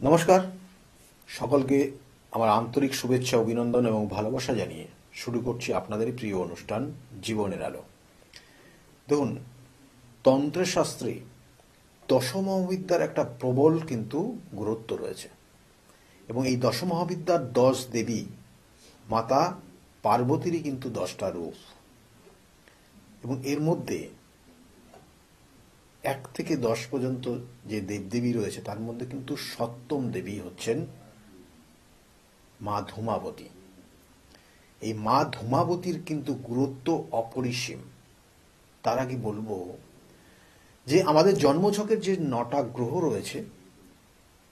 নমস্কার, সকলকে আমার আন্তরিক শুভেচ্ছা, অভিনন্দন এবং ভালোবাসা জানিয়ে শুরু করছি আপনাদের প্রিয় অনুষ্ঠান জীবনের আলো। দেখুন, তন্ত্রের শাস্ত্রে দশমহাবিদ্যার একটা প্রবল কিন্তু গুরুত্ব রয়েছে এবং এই দশমহাবিদ্যার 10 দেবী, মাতা পার্বতীরই কিন্তু 10টা রূপ এবং এর মধ্যে 1 থেকে 10 পর্যন্ত যে দেবদেবী রয়েছে তার মধ্যে কিন্তু সপ্তম দেবী হচ্ছেন মা ধূমাবতী। এই মা ধূমাবতীর কিন্তু গুরুত্ব অপরিসীম। তার আগে বলবো যে আমাদের জন্মছকের যে 9টা গ্রহ রয়েছে,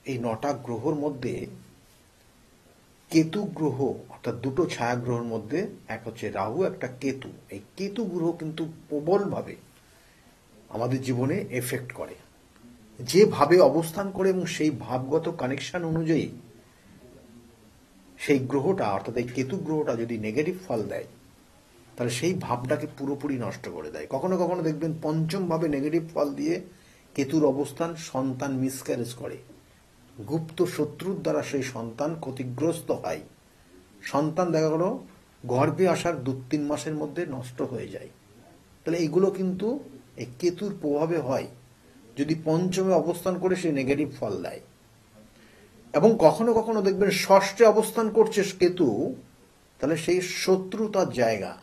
এই 9টা গ্রহর মধ্যে কেতু গ্রহ অর্থাৎ দুটো ছায়া গ্রহের মধ্যে এক হচ্ছে রাহু, একটা কেতু। এই কেতু গ্রহ কিন্তু প্রবলভাবে আমাদের জীবনে এফেক্ট করে, যেভাবে অবস্থান করে এবং সেই ভাবগত কানেকশন অনুযায়ী সেই গ্রহটা অর্থাৎ এই কেতু গ্রহটা যদি নেগেটিভ ফল দেয় তাহলে সেই ভাবটাকে পুরোপুরি নষ্ট করে দেয়। কখনো কখনো দেখবেন পঞ্চম ভাবে নেগেটিভ ফল দিয়ে কেতুর অবস্থান সন্তান মিসক্যারেজ করে, গুপ্ত শত্রুর দ্বারা সেই সন্তান ক্ষতিগ্রস্ত হয়, সন্তান দেখা গেল গর্ভে আসার 2-3 মাসের মধ্যে নষ্ট হয়ে যায়। তাহলে এইগুলো কিন্তু এই কেতুর প্রভাবে হয় যদি পঞ্চমে অবস্থান করে সে নেগেটিভ ফল দেয়। এবং কখনো কখনো দেখবেন ষষ্ঠে অবস্থান করছে কেতু, তাহলে সেই শত্রুতার জায়গা।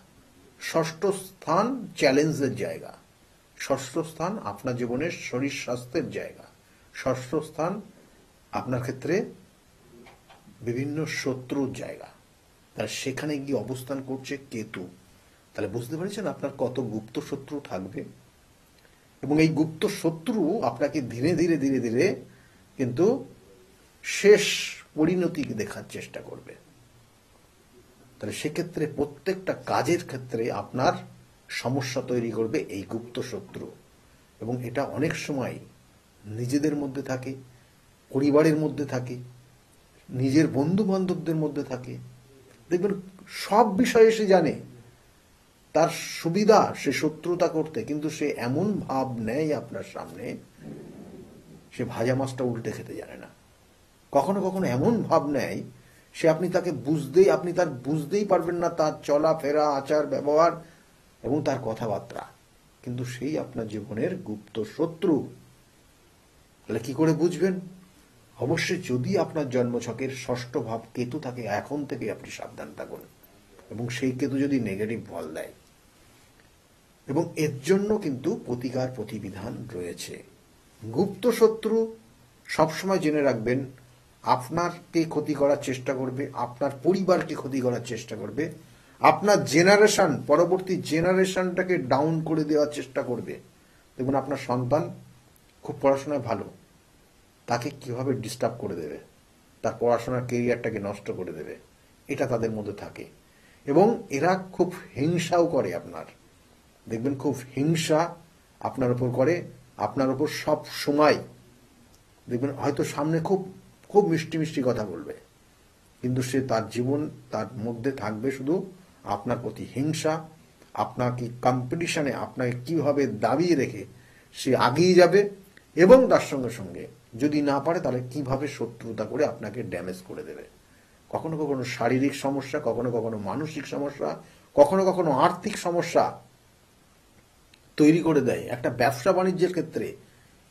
ষষ্ঠ স্থান চ্যালেঞ্জের জায়গা, ষষ্ঠ স্থান আপনার জীবনের শরীর স্বাস্থ্যের জায়গা, ষষ্ঠ স্থান আপনার ক্ষেত্রে বিভিন্ন শত্রুর জায়গা। তাহলে সেখানে গিয়ে অবস্থান করছে কেতু। তাহলে বুঝতে পারছেন আপনার কত গুপ্ত শত্রু থাকবে এবং এই গুপ্ত শত্রু আপনাকে ধীরে ধীরে ধীরে ধীরে কিন্তু শেষ পরিণতি দেখার চেষ্টা করবে। তাহলে সেক্ষেত্রে প্রত্যেকটা কাজের ক্ষেত্রে আপনার সমস্যা তৈরি করবে এই গুপ্ত শত্রু এবং এটা অনেক সময় নিজেদের মধ্যে থাকে, পরিবারের মধ্যে থাকে, নিজের বন্ধু বান্ধবদের মধ্যে থাকে। দেখবেন সব বিষয়ে সে জানে, তার সুবিধা সে শত্রুতা করতে, কিন্তু সে এমন ভাব নেয় আপনার সামনে, সে ভাজা মাছটা উল্টে খেতে জানে না। কখনো কখনো এমন ভাব নেয় সে আপনি তার বুঝতেই পারবেন না তার চলাফেরা, আচার ব্যবহার এবং তার কথাবার্তা, কিন্তু সেই আপনার জীবনের গুপ্ত শত্রু। তাহলে কি করে বুঝবেন? অবশ্যই যদি আপনার জন্মছকের ষষ্ঠ ভাব কেতু থাকে, এখন থেকে আপনি সাবধান থাকুন এবং সেই কেতু যদি নেগেটিভ ফল দেয়। এবং এর জন্য কিন্তু প্রতিকার প্রতিবিধান রয়েছে। গুপ্ত শত্রু সবসময় জেনে রাখবেন আপনাকে ক্ষতি করার চেষ্টা করবে, আপনার পরিবারকে ক্ষতি করার চেষ্টা করবে, আপনার জেনারেশন, পরবর্তী জেনারেশনটাকে ডাউন করে দেওয়ার চেষ্টা করবে। দেখুন আপনার সন্তান খুব পড়াশোনায় ভালো, তাকে কিভাবে ডিস্টার্ব করে দেবে, তার পড়াশোনার কেরিয়ারটাকে নষ্ট করে দেবে, এটা তাদের মধ্যে থাকে। এবং এরা খুব হিংসাও করে আপনার, দেখবেন খুব হিংসা আপনার উপর করে, আপনার উপর সব সময় দেখবেন হয়তো সামনে খুব খুব মিষ্টি মিষ্টি কথা বলবে, কিন্তু সে তার জীবন তার মধ্যে থাকবে শুধু আপনার প্রতি হিংসা, আপনাকে কম্পিটিশনে আপনাকে কিভাবে দাবিয়ে রেখে সে আগিয়ে যাবে এবং তার সঙ্গে সঙ্গে যদি না পারে তাহলে কিভাবে শত্রুতা করে আপনাকে ড্যামেজ করে দেবে। কখনো কখনো শারীরিক সমস্যা, কখনো কখনো মানসিক সমস্যা, কখনো কখনো আর্থিক সমস্যা তৈরি করে দেয়। একটা ব্যবসা বাণিজ্যের ক্ষেত্রে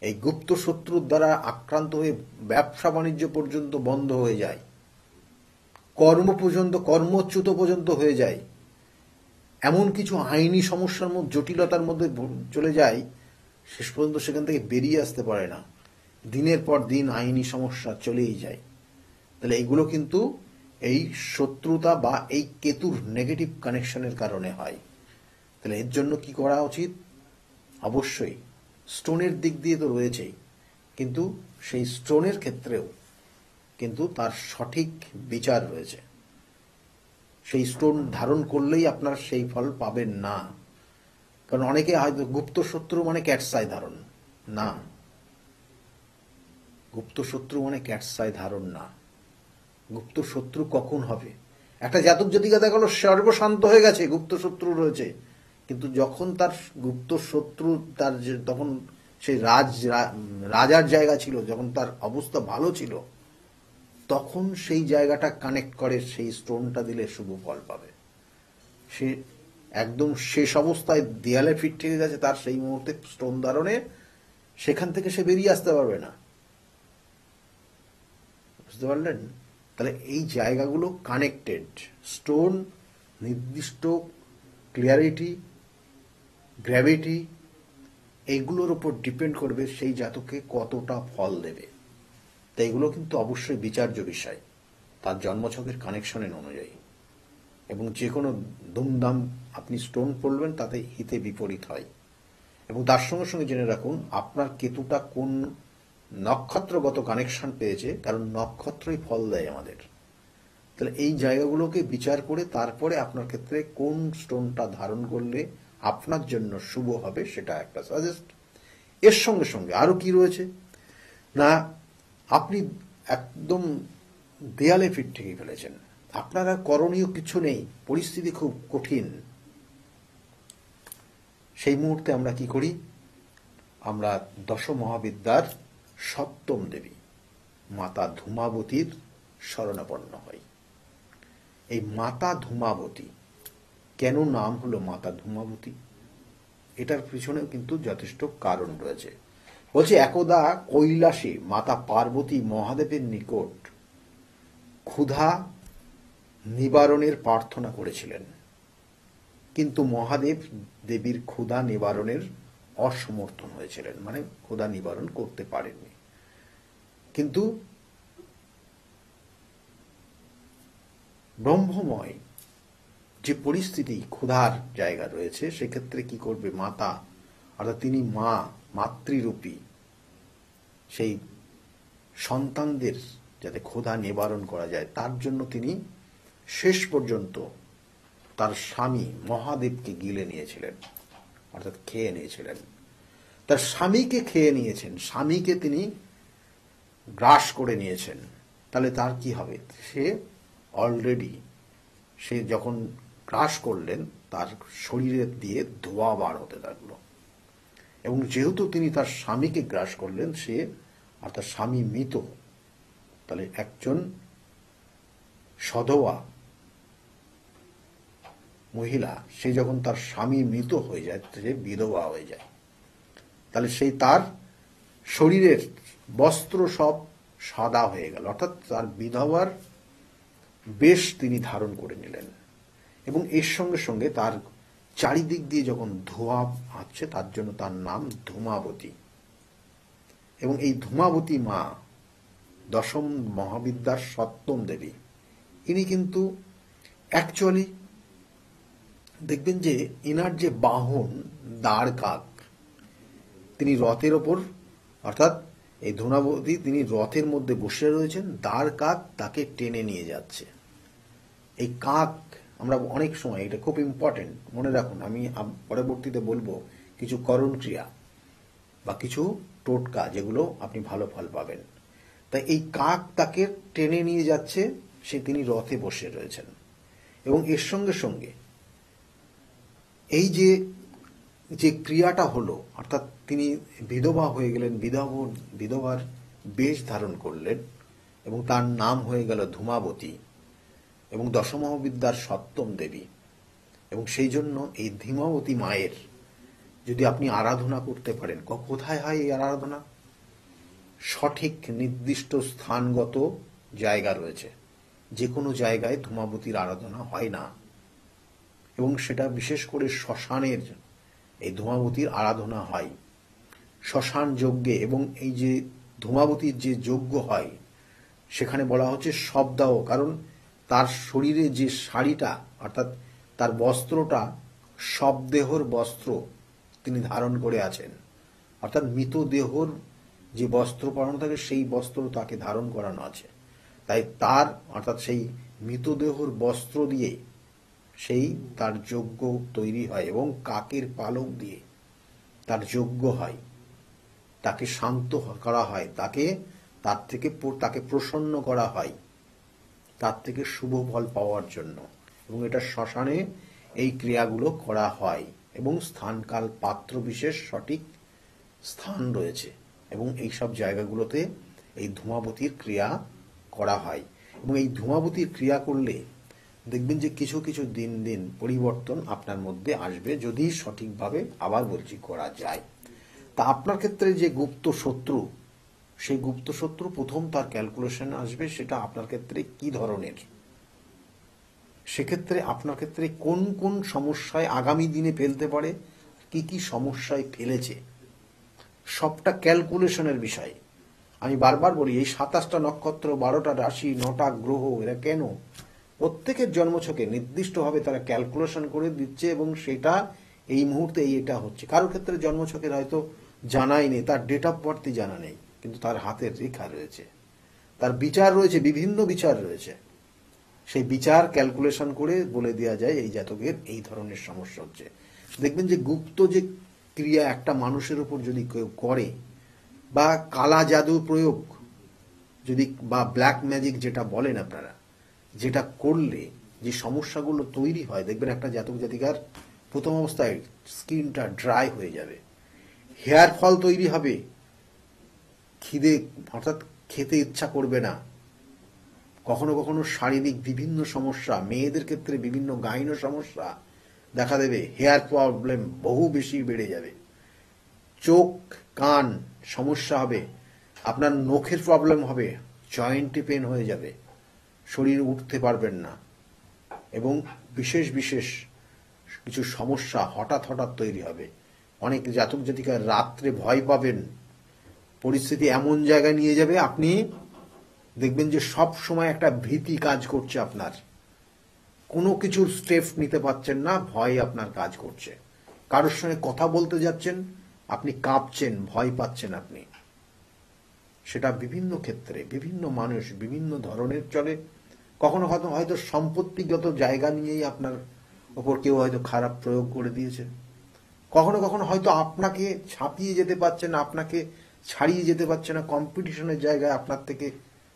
এই গুপ্ত শত্রুর দ্বারা আক্রান্ত হয়ে ব্যবসা বাণিজ্য পর্যন্ত বন্ধ হয়ে যায়, কর্মচ্যুত পর্যন্ত হয়ে যায়, এমন কিছু আইনি সমস্যার মধ্যে জটিলতার মধ্যে চলে যায়, শেষ পর্যন্ত সেখান থেকে বেরিয়ে আসতে পারে না। দিনের পর দিন আইনি সমস্যা চলেই যায়। তাহলে এইগুলো কিন্তু এই শত্রুতা বা এই কেতুর নেগেটিভ কানেকশনের কারণে হয়। তাহলে এর জন্য কি করা উচিত? অবশ্যই স্টোনের দিক দিয়ে তো রয়েছেই, কিন্তু সেই স্টোনের ক্ষেত্রেও কিন্তু তার সঠিক বিচার রয়েছে। সেই স্টোন ধারণ করলেই আপনার সেই ফল পাবেন না। কারণ অনেকে হয়তো গুপ্ত শত্রু মানে ক্যাটসাই ধারণ, না, গুপ্ত শত্রু মানে ক্যাটসাই ধারণ না। গুপ্ত শত্রু কখন হবে? একটা জাতক জাতিকা দেখা গেল সর্বশান্ত হয়ে গেছে, গুপ্ত শত্রু রয়েছে, কিন্তু যখন তার গুপ্ত শত্রু তখন সেই রাজার জায়গা ছিল, যখন তার অবস্থা ভালো ছিল, তখন সেই জায়গাটা কানেক্ট করে, সেই স্টোনটা দিলে শুভ ফল পাবে। সে একদম শেষ অবস্থায় দেয়ালে ফিট থেকে গেছে, তার সেই মুহূর্তে স্টোন ধারণে সেখান থেকে সে বেরিয়ে আসতে পারবে না। বুঝতে পারলেন? তাহলে এই জায়গাগুলো কানেক্টেড। স্টোন নির্দিষ্ট ক্লিয়ারিটি, গ্র্যাভিটি, এইগুলোর উপর ডিপেন্ড করবে সেই জাতকে কতটা ফল দেবে। তাই এগুলো কিন্তু অবশ্যই বিচার্য বিষয় তার জন্মছকের কানেকশনের অনুযায়ী। এবং যে কোনো দুমদাম আপনি স্টোন পড়বেন তাতে হিতে বিপরীত হয়। এবং তার সঙ্গে সঙ্গে জেনে রাখুন আপনার কেতুটা কোন নক্ষত্রগত কানেকশন পেয়েছে, কারণ নক্ষত্রই ফল দেয় আমাদের। তাহলে এই জায়গাগুলোকে বিচার করে তারপরে আপনার ক্ষেত্রে কোন স্টোনটা ধারণ করলে আপনার জন্য শুভ হবে সেটা একটা সাজেস্ট। এর সঙ্গে সঙ্গে আরো কি রয়েছে না, আপনি একদম দেয়ালে ফিট ঠেকে ফেলেছেন, আপনারা করণীয় কিছু নেই, পরিস্থিতি খুব কঠিন। সেই মুহূর্তে আমরা কি করি? আমরা দশ মহাবিদ্যার সপ্তম দেবী মাতা ধূমাবতীর শরণাপন্ন হই। এই মাতা ধূমাবতী কেন নাম হলো মাতা ধূমাবতী, এটার পিছনেও কিন্তু যথেষ্ট কারণ রয়েছে। বলছে একদা কৈলাসে মাতা পার্বতী মহাদেবের নিকট ক্ষুধা নিবারণের প্রার্থনা করেছিলেন, কিন্তু মহাদেব দেবীর ক্ষুধা নিবারণের অসমর্থন হয়েছিলেন, মানে ক্ষুধা নিবারণ করতে পারেননি। কিন্তু ব্রহ্মময় যে পরিস্থিতি ক্ষুধার জায়গা রয়েছে, সেক্ষেত্রে কি করবে মাতা, অর্থাৎ তিনি মা, মাতৃরূপী, সেই সন্তানদের যাতে ক্ষুধা নিবারণ করা যায় তার জন্য তিনি শেষ পর্যন্ত তার স্বামী মহাদেবকে গিলে নিয়েছিলেন, অর্থাৎ খেয়ে নিয়েছিলেন। তার স্বামীকে খেয়ে নিয়েছেন, স্বামীকে তিনি গ্রাস করে নিয়েছেন। তাহলে তার কি হবে? সে অলরেডি সে যখন গ্রাস করলেন তার শরীরের দিয়ে ধোঁয়া বার হতে লাগলো। এবং যেহেতু তিনি তার স্বামীকে গ্রাস করলেন, সে অর্থাৎ স্বামী মৃত, তাহলে একজন সধবা মহিলা সে যখন তার স্বামী মৃত হয়ে যায়, সে বিধবা হয়ে যায়। তাহলে সেই তার শরীরের বস্ত্র সব সাদা হয়ে গেল, অর্থাৎ তার বিধবার বেশ তিনি ধারণ করে নিলেন। এবং এর সঙ্গে সঙ্গে তার চারিদিক দিয়ে যখন ধোঁয়া আসছে, তার জন্য তার নাম ধূমাবতী। এবং এই ধূমাবতী মা দশম মহাবিদ্যার সপ্তম দেবী। ইনি কিন্তু অ্যাকচুয়ালি দেখবেন যে ইনার যে বাহন দাঁড় কাক, তিনি রথের ওপর, অর্থাৎ এই ধূমাবতী তিনি রথের মধ্যে বসে রয়েছেন, দাঁড় কাক তাকে টেনে নিয়ে যাচ্ছে। এই কাক আমরা অনেক সময়, এটা খুব ইম্পর্টেন্ট, মনে রাখুন, আমি পরবর্তীতে বলবো কিছু করণ ক্রিয়া বা কিছু টোটকা যেগুলো আপনি ভালো ফল পাবেন। তাই এই কাক তাকে টেনে নিয়ে যাচ্ছে, সে তিনি রথে বসে রয়েছেন। এবং এর সঙ্গে সঙ্গে এই যে যে ক্রিয়াটা হলো, অর্থাৎ তিনি বিধবা হয়ে গেলেন, বিধবার বেশ ধারণ করলেন এবং তার নাম হয়ে গেল ধূমাবতী এবং দশমহাবিদ্যার সপ্তম দেবী। এবং সেই জন্য এই ধূমাবতী মায়ের যদি আপনি আরাধনা করতে পারেন, কোথায় হয় এই আরাধনা? সঠিক নির্দিষ্ট স্থানগত জায়গা রয়েছে, যে কোনো জায়গায় ধূমাবতীর আরাধনা হয় না। এবং সেটা বিশেষ করে শ্মশানের এই ধূমাবতীর আরাধনা হয় শ্মশান যজ্ঞে। এবং এই যে ধূমাবতীর যে যজ্ঞ হয় সেখানে বলা হচ্ছে শবদাহ, কারণ তার শরীরে যে শাড়িটা, অর্থাৎ তার বস্ত্রটা শবদেহর বস্ত্র তিনি ধারণ করে আছেন, অর্থাৎ মৃতদেহর যে বস্ত্র পরানো থাকে সেই বস্ত্র তাকে ধারণ করানো আছে। তাই তার অর্থাৎ সেই মৃতদেহর বস্ত্র দিয়ে সেই তার যজ্ঞ তৈরি হয় এবং কাকের পালক দিয়ে তার যজ্ঞ হয়, তাকে শান্ত করা হয়, তাকে প্রসন্ন করা হয়, তার থেকে শুভ ফল পাওয়ার জন্য। এবং এটা শ্মশানে এই ক্রিয়াগুলো করা হয় এবং স্থানকাল পাত্র বিশেষ সঠিক স্থান রয়েছে এবং এই সব জায়গাগুলোতে এই ধূমাবতীর ক্রিয়া করা হয় এবং এই ধূমাবতীর ক্রিয়া করলে দেখবেন যে কিছু কিছু দিন দিন পরিবর্তন আপনার মধ্যে আসবে, যদি সঠিকভাবে, আবার বলছি, করা যায়। তা আপনার ক্ষেত্রে যে গুপ্ত শত্রু, সেই গুপ্ত শত্রু প্রথম তার ক্যালকুলেশন আসবে, সেটা আপনার ক্ষেত্রে কি ধরনের, সেক্ষেত্রে আপনার ক্ষেত্রে কোন কোন সমস্যায় আগামী দিনে ফেলতে পারে, কি কি সমস্যায় ফেলেছে, সবটা ক্যালকুলেশনের বিষয়। আমি বারবার বলি, এই 27টা নক্ষত্র, 12টা রাশি, 9টা গ্রহ, এরা কেন প্রত্যেকের জন্মছকে নির্দিষ্টভাবে তারা ক্যালকুলেশন করে দিচ্ছে এবং সেটা এই মুহূর্তে এটা হচ্ছে। কারোর ক্ষেত্রে জন্মছকের হয়তো জানাই নেই, তার ডেট অফ বার্থই জানা নেই, কিন্তু তার হাতের রেখা রয়েছে, তার বিচার রয়েছে, বিভিন্ন বিচার রয়েছে। সেই বিচার ক্যালকুলেশন করে বলে দেওয়া যায় এই জাতকের এই ধরনের সমস্যা হচ্ছে। দেখবেন যে গুপ্ত যে ক্রিয়া একটা মানুষের উপর যদি কেউ করে, বা কালা জাদু প্রয়োগ যদি, বা ব্ল্যাক ম্যাজিক যেটা বলেন আপনারা, যেটা করলে যে সমস্যাগুলো তৈরি হয়, দেখবেন একটা জাতক জাতিকার প্রথম অবস্থায় স্কিনটা ড্রাই হয়ে যাবে, হেয়ার ফল তৈরি হবে, খিদে অর্থাৎ খেতে ইচ্ছা করবে না, কখনো কখনো শারীরিক বিভিন্ন সমস্যা, মেয়েদের ক্ষেত্রে বিভিন্ন গাইন সমস্যা দেখা দেবে, হেয়ার প্রবলেম বহু বেশি বেড়ে যাবে, চোখ কান সমস্যা হবে, আপনার নখের প্রবলেম হবে, জয়েন্টে পেন হয়ে যাবে, শরীর উঠতে পারবেন না, এবং বিশেষ বিশেষ কিছু সমস্যা হঠাৎ হঠাৎ তৈরি হবে। অনেক জাতক জাতিকা রাত্রে ভয় পাবেন, পরিস্থিতি এমন জায়গায় নিয়ে যাবে, আপনি দেখবেন যে সব সময় একটা ভীতি কাজ করছে, আপনার কোনো কিছুর স্টেপ নিতে পারছেন না, ভয় আপনার কাজ করছে, কারোর সঙ্গে কথা বলতে যাচ্ছেন, আপনি কাঁপছেন, ভয় পাচ্ছেন আপনি। সেটা বিভিন্ন ক্ষেত্রে বিভিন্ন মানুষ বিভিন্ন ধরনের চলে। কখনো হয়তো সম্পত্তিগত জায়গা নিয়েই আপনার ওপর কেউ হয়তো খারাপ প্রয়োগ করে দিয়েছে, কখনো কখনো হয়তো আপনাকে ছাপিয়ে যেতে পারছে না, আপনাকে ছাড়িয়ে যেতে পারছে না, কম্পিটিশনের জায়গায় আপনার থেকে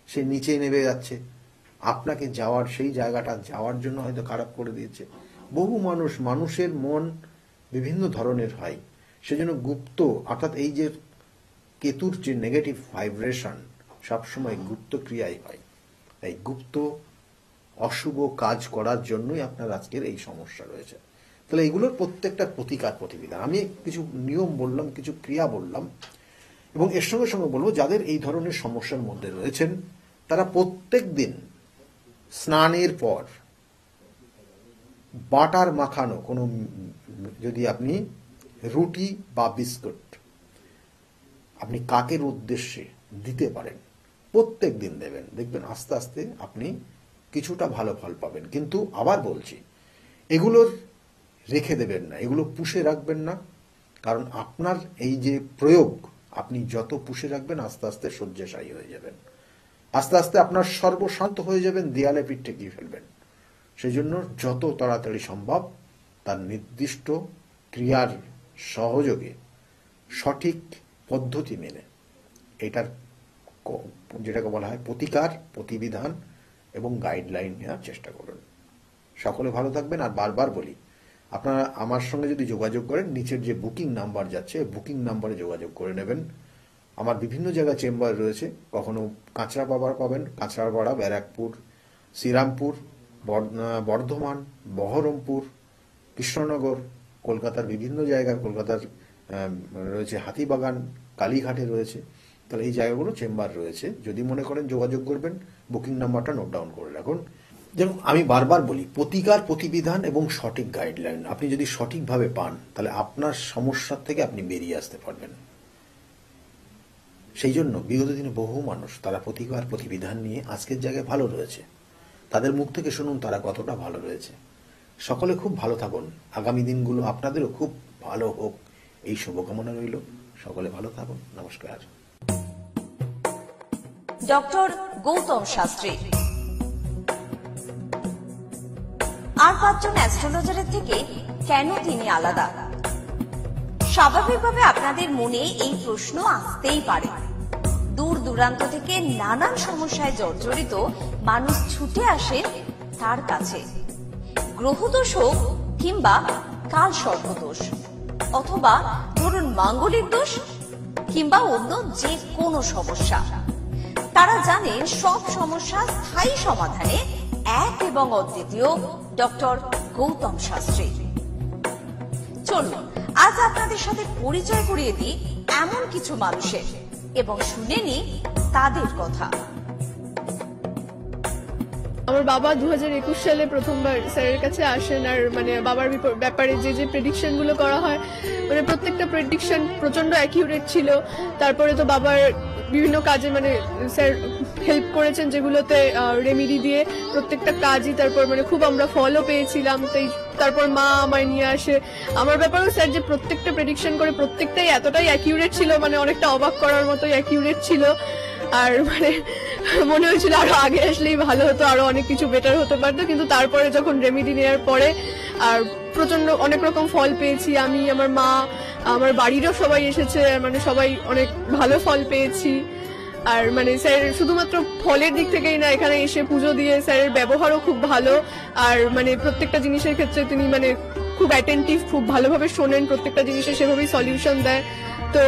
সে নিচে নেমে যাচ্ছে, আপনাকে যাওয়ার সেই জায়গাটা যাওয়ার জন্য হয়তো খারাপ করে দিয়েছে। বহু মানুষের মন বিভিন্ন ধরনের হয়। সেজন্য গুপ্ত, অর্থাৎ এই যে কেতুর যে নেগেটিভ ভাইব্রেশন সবসময় গুপ্ত ক্রিয়াই হয়। এই গুপ্ত অশুভ কাজ করার জন্যই আপনার আজকের এই সমস্যা রয়েছে। তাহলে এগুলোর প্রত্যেকটা প্রতিকার প্রতিবিধান, আমি কিছু নিয়ম বললাম, কিছু ক্রিয়া বললাম, এবং এর সঙ্গে সঙ্গে বলবো যাদের এই ধরনের সমস্যার মধ্যে রয়েছেন তারা প্রত্যেক দিন স্নানের পর বাটার মাখানো কোনো, যদি আপনি রুটি বা বিস্কুট আপনি কাকের উদ্দেশ্যে দিতে পারেন, প্রত্যেক দিন দেবেন, দেখবেন আস্তে আস্তে আপনি কিছুটা ভালো ফল পাবেন। কিন্তু আবার বলছি, এগুলোর রেখে দেবেন না, এগুলো পুষে রাখবেন না, কারণ আপনার এই যে প্রয়োগ আপনি যত পুষে রাখবেন আস্তে আস্তে শয্যাশায়ী হয়ে যাবেন, আস্তে আস্তে আপনার সর্বশান্ত হয়ে যাবেন, দেয়ালে পিঠ ঠেকিয়ে ফেলবেন। সেই জন্য যত তাড়াতাড়ি সম্ভব তার নির্দিষ্ট ক্রিয়ার সহযোগে সঠিক পদ্ধতি মেনে, এটার যেটাকে বলা হয় প্রতিকার প্রতিবিধান এবং গাইডলাইন নেওয়ার চেষ্টা করুন। সকলে ভালো থাকবেন। আর বারবার বলি, আপনারা আমার সঙ্গে যদি যোগাযোগ করেন, নিচের যে বুকিং নাম্বার যাচ্ছে বুকিং নাম্বারে যোগাযোগ করে নেবেন। আমার বিভিন্ন জায়গায় চেম্বার রয়েছে, কখনো কাঁচরাপাড়া পাবেন, কাঁচরাপাড়া, ব্যারাকপুর, শ্রীরামপুর, বর্ধমান, বহরমপুর, কৃষ্ণনগর, কলকাতার বিভিন্ন জায়গায়, কলকাতার রয়েছে হাতিবাগান, কালীঘাটে রয়েছে। তাহলে এই জায়গাগুলো চেম্বার রয়েছে, যদি মনে করেন যোগাযোগ করবেন, বুকিং নাম্বারটা নোট ডাউন করে রাখুন। যেমন আমি বারবার বলি, প্রতিকার প্রতিবিধান এবং সঠিক গাইডলাইন আপনি যদি সঠিকভাবে পান, তাহলে আপনার সমস্যার থেকে আপনি বেরিয়ে আসতে পারবেন। সেই জন্য বিগত দিনে বহু মানুষ তারা প্রতিকার প্রতিবিধান নিয়ে আজকের জায়গায় ভালো রয়েছে। তাদের মুখ থেকে শুনুন তারা কতটা ভালো রয়েছে। সকলে খুব ভালো থাকুন, আগামী দিনগুলো আপনাদেরও খুব ভালো হোক, এই শুভকামনা রইল। সকলে ভালো থাকুন, নমস্কার। ডক্টর গৌতম শাস্ত্রী আর 5 জন অ্যাস্ট্রোলজারের থেকে কেন তিনি আলাদা? স্বাভাবিকভাবে আপনাদের মনে এই প্রশ্ন আসতেই পারে। দূর দূরান্ত থেকে নানান সমস্যায় জর্জরিত মানুষ ছুটে আসে তার কাছে। গ্রহদোষ হোক কিংবা কাল সর্পদোষ, অথবা ধরুন মাঙ্গলিক দোষ কিংবা অন্য যে কোনো সমস্যা, তারা জানেন সব সমস্যার স্থায়ী সমাধানে এক এবং অদ্বিতীয় ডক্টর গৌতম শাস্ত্রী। চলুন আজ আপনাদের সাথে পরিচয় করিয়ে দিই এমন কিছু মানুষের এবং শুনে নিই তাদের কথা। আমার বাবা 2021 সালে প্রথমবার স্যারের কাছে আসেন, আর মানে বাবার ব্যাপারে যে প্রেডিকশন গুলো করা হয়, মানে প্রত্যেকটা প্রেডিকশন প্রচন্ড অ্যাকিউরেট ছিল। তারপরে তো বাবার বিভিন্ন কাজে মানে স্যার হেল্প করেছেন, যেগুলোতে রেমিডি দিয়ে প্রত্যেকটা কাজই তারপর মানে খুব আমরা ফলও পেয়েছিলাম। তারপর মা আমায় নিয়ে আসে। আমার ব্যাপারেও স্যার যে প্রত্যেকটা প্রেডিকশন করে প্রত্যেকটাই এতটাই অ্যাকিউরেট ছিল, মানে অনেকটা অবাক করার মতোই অ্যাকিউরেট ছিল। আর মানে মনে হয়েছিল আরো আগে আসলেই ভালো হতো, আরো অনেক কিছু বেটার হতে পারতো। কিন্তু তারপরে যখন রেমিডি নেওয়ার পরে আর প্রচন্ড অনেক রকম ফল পেয়েছি আমি, আমার মা, আমার বাড়িরও সবাই এসেছে, মানে সবাই অনেক ভালো ফল পেয়েছি। আর মানে স্যার শুধুমাত্র ফলের দিক থেকেই না, এখানে এসে পুজো দিয়ে স্যারের ব্যবহারও খুব ভালো। আর মানে প্রত্যেকটা জিনিসের ক্ষেত্রে তিনি মানে খুব অ্যাটেন্টিভ, খুব ভালোভাবে শোনেন, প্রত্যেকটা জিনিসের সেভাবেই সলিউশন দেয়। তো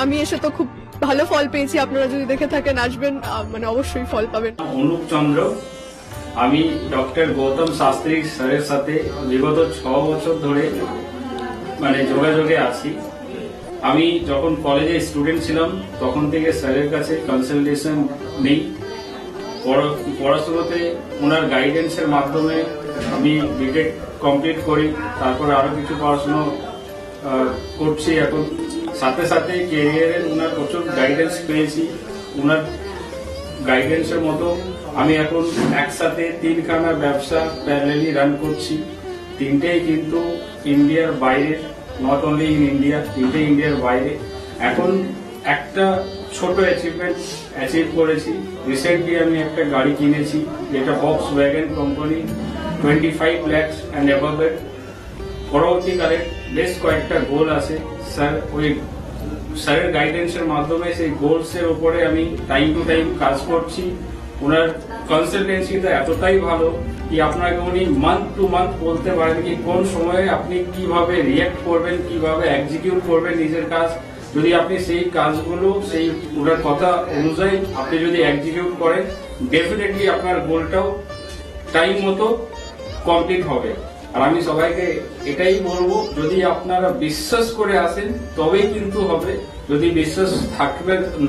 আমি এসে তো খুব ভালো ফল পেয়েছি। আপনারা যদি দেখে থাকেন, আসবেন, মানে অবশ্যই ফল পাবেন। অনুপ চন্দ্র, আমি ডক্টর গৌতম শাস্ত্রী স্যারের সাথে বিগত 6 বছর ধরে মানে যোগাযোগে আছি। আমি যখন কলেজে স্টুডেন্ট ছিলাম তখন থেকে স্যারের কাছে কনসালটেশন নেই। পড়াশোনাতে ওনার গাইডেন্সের মাধ্যমে আমি বিটেক কমপ্লিট করি, তারপরে আরো কিছু পড়াশোনা করছি এখন। সাথে সাথে ক্যারিয়ারে ওনার প্রচুর গাইডেন্স পেয়েছি। ওনার গাইডেন্সের মতো আমি এখন একসাথে 3খানা ব্যবসা প্যারালালি রান করছি। 3টেই কিন্তু ইন্ডিয়ার বাইরে, নট অনলি ইন ইন্ডিয়া, 3টে ইন্ডিয়ার বাইরে। এখন একটা ছোট অ্যাচিভ করেছি। রিসেন্টলি আমি একটা গাড়ি কিনেছি, যেটা Volkswagen company, 25 lakhs and above এর। পরবর্তীকালে বেশ কয়েকটা গোল আছে। স্যারের গাইডেন্সের মাধ্যমে সেই গোলস এর উপরে আমি টাইম টু টাইম কাজ করছি। ওনার কনসালটেন্সিটা এতটাই ভালো কি আপনাকে উনি মান্থ টু মান্থ বলতে পারেন কি কোন সময়ে আপনি কিভাবে রিয়েক্ট করবেন, কিভাবে এক্সিকিউট করবেন নিজের কাজ। যদি আপনি সেই কাজগুলো সেই ওনার কথা অনুযায়ী আপনি যদি এক্সিকিউট করেন, ডেফিনেটলি আপনার গোলটাও টাইম মতো কমপ্লিট হবে। আর আমি সবাইকে এটাই বলবো, যদি আপনারা বিশ্বাস করে আসেন তবেই কিন্তু হবে। যদি বিশ্বাস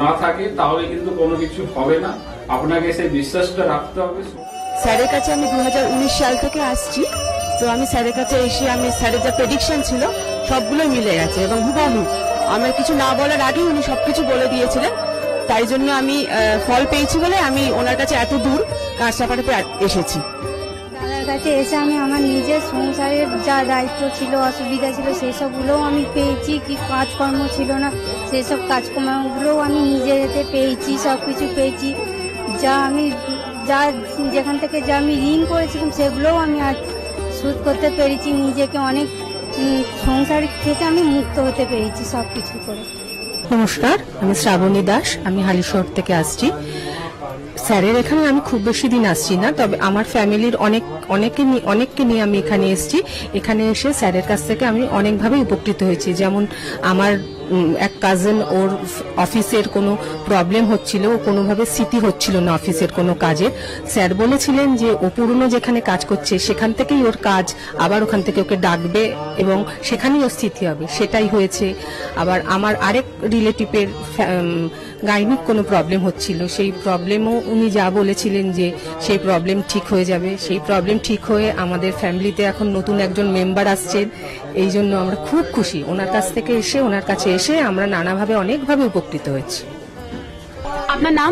না থাকে তাহলে কিন্তু কোনো কিছু হবে না। আপনাকে সেই বিশ্বাসটা রাখতে হবে। স্যারের কাছে আমি 2019 সাল থেকে আসছি। তো আমি স্যারের কাছে এসে আমি স্যারের যা প্রেডিকশন ছিল সবগুলো মিলে গেছে এবং হুবহু আমার কিছু না বলার আগেই উনি সবকিছু বলে দিয়েছিলেন। তাই জন্য আমি ফল পেয়েছি বলে আমি ওনার কাছে এত দূর কাঁচরাপাড়াতে এসেছি। দাদার কাছে এসে আমি আমার নিজের সংসারের যা দায়িত্ব ছিল, অসুবিধা ছিল, সেই সবগুলোও আমি পেয়েছি। কি কাজকর্ম ছিল না, সেই সব কাজকর্মগুলোও আমি নিজের হাতে পেয়েছি, সবকিছু পেয়েছি। যেখান থেকে যা আমি ঋণ করেছিলাম সেগুলোও আমি আজ শোধ করতে পেরেছি। নিজেকে অনেক সংসার থেকে আমি মুক্ত হতে পেরেছি সবকিছু করে। নমস্কার, আমি শ্রাবণী দাস, আমি হালিশহর থেকে আসছি। স্যারের এখানে আমি খুব বেশি দিন আসছি না, তবে আমার ফ্যামিলির অনেককে নিয়ে আমি এখানে এসেছি। এখানে এসে স্যারের কাছ থেকে আমি অনেকভাবে উপকৃত হয়েছি। যেমন আমার এক কাজিন, ওর অফিসের কোনো প্রবলেম হচ্ছিল, ও কোনোভাবে স্থিতি হচ্ছিল না অফিসের কোনো কাজে। স্যার বলেছিলেন যে ও পুরনো যেখানে কাজ করছে সেখান থেকেই ওর কাজ, আবার ওখান থেকে ওকে ডাকবে এবং সেখানেই ওর স্থিতি হবে। সেটাই হয়েছে। আবার আমার আরেক রিলেটিভের গাইনিক কোনো প্রবলেম হচ্ছিল, সেই প্রবলেমও উনি যা বলেছিলেন যে সেই প্রবলেম ঠিক হয়ে যাবে, সেই প্রবলেম ঠিক হয়ে আমাদের ফ্যামিলিতে এখন নতুন একজন মেম্বার আসছেন। এই জন্য আমরা খুব খুশি। ওনার কাছ থেকে এসে, ওনার কাছে এসে আমরা নানাভাবে অনেকভাবে উপকৃত হয়েছি। আপনার নাম?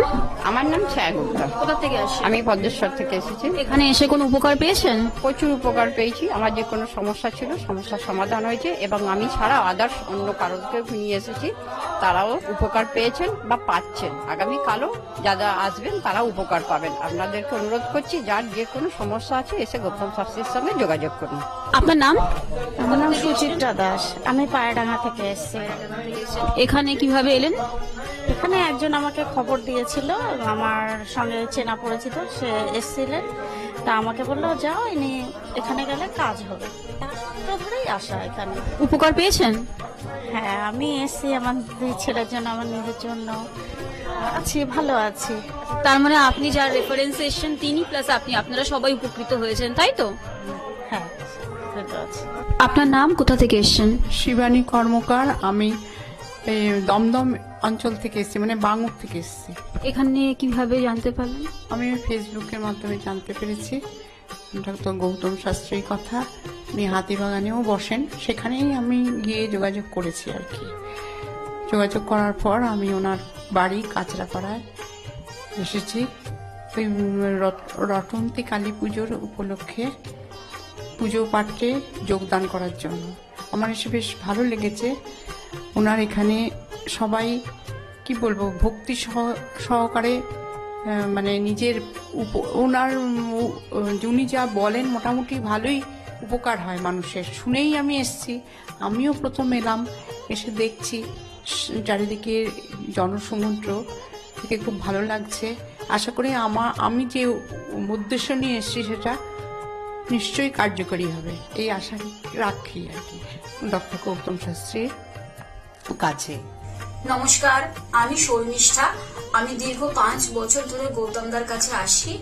আমার নাম ছায়া গুপ্তা। কোথা থেকে আসছেন? আমি পদ্মেশ্বর থেকে এসেছি। এখানে এসে কোনো উপকার পেয়েছেন? প্রচুর উপকার পেয়েছি। আমার যে কোনো সমস্যা ছিল, সমস্যার সমাধান হয়েছে এবং আমি ছাড়া আদার্স অন্য কারোকে নিয়ে এসেছি, তারাও উপকার পেয়েছেন বা পাচ্ছেন। আগামীকালও যারা আসবেন তারা উপকার পাবেন। আপনাদেরকে অনুরোধ করছি, যার যে কোনো সমস্যা আছে এসে গৌতম শাস্ত্রীর সঙ্গে যোগাযোগ করুন। আপনার নাম? আমার নাম সুচিত্রা দাস, আমি পায়রাডাঙ্গা থেকে এসেছি। এখানে কিভাবে এলেন? এখানে একজন আমাকে খবর দিয়েছিল, আমার সঙ্গে চেনা পরিচিত, সে এসেছিলেন। তা আমাকে বললো যাও, ইনি এখানে গেলে কাজ হবে। তার সূত্র ধরেই আসা এখানে। উপকার পেয়েছেন? হ্যাঁ, আমি এসেছি আমার 2 ছেলের জন্য, আমার নিজের জন্য। আছি, ভালো আছি। তার মানে আপনি যার রেফারেন্স এসেছেন তিনি প্লাস আপনি, আপনারা সবাই উপকৃত হয়েছেন, তাই তো? হ্যাঁ, ভালো আছি। আপনার নাম, কোথা থেকে এসেছেন? শিবানী কর্মকার। আমি এই দমদম অঞ্চল থেকে এসেছি, মানে বাঙুর থেকে এসেছি। এখানে কিভাবে জানতে পারলেন? আমি ফেসবুকের মাধ্যমে জানতে পেরেছি ডক্টর গৌতম শাস্ত্রীর কথা। উনি হাতিবাগানেও বসেন, সেখানেই আমি গিয়ে যোগাযোগ করেছি আর কি। যোগাযোগ করার পর আমি ওনার বাড়ি কাঁচরাপাড়ায় এসেছি ওই রটন্তী কালী পুজোর উপলক্ষে পুজো পাঠে যোগদান করার জন্য। আমার এসে বেশ ভালো লেগেছে। ওনার এখানে সবাই কি বলবো ভক্তি সহকারে মানে নিজের ওনার উনি যা বলেন মোটামুটি ভালোই উপকার হয় মানুষের। শুনেই আমি এসেছি, আমিও প্রথম এলাম, এসে দেখছি চারিদিকে জনসমুদ্র থেকে খুব ভালো লাগছে। আশা করি আমি যে উদ্দেশ্য নিয়ে এসেছি সেটা নিশ্চয়ই কার্যকরী হবে, এই আশা রাখি আর কি ডক্টর গৌতম শাস্ত্রীর কাছে। নমস্কার, আমি শর্মিষ্ঠা। আমি দীর্ঘ 5 বছর ধরে গৌতমদার কাছে আসি।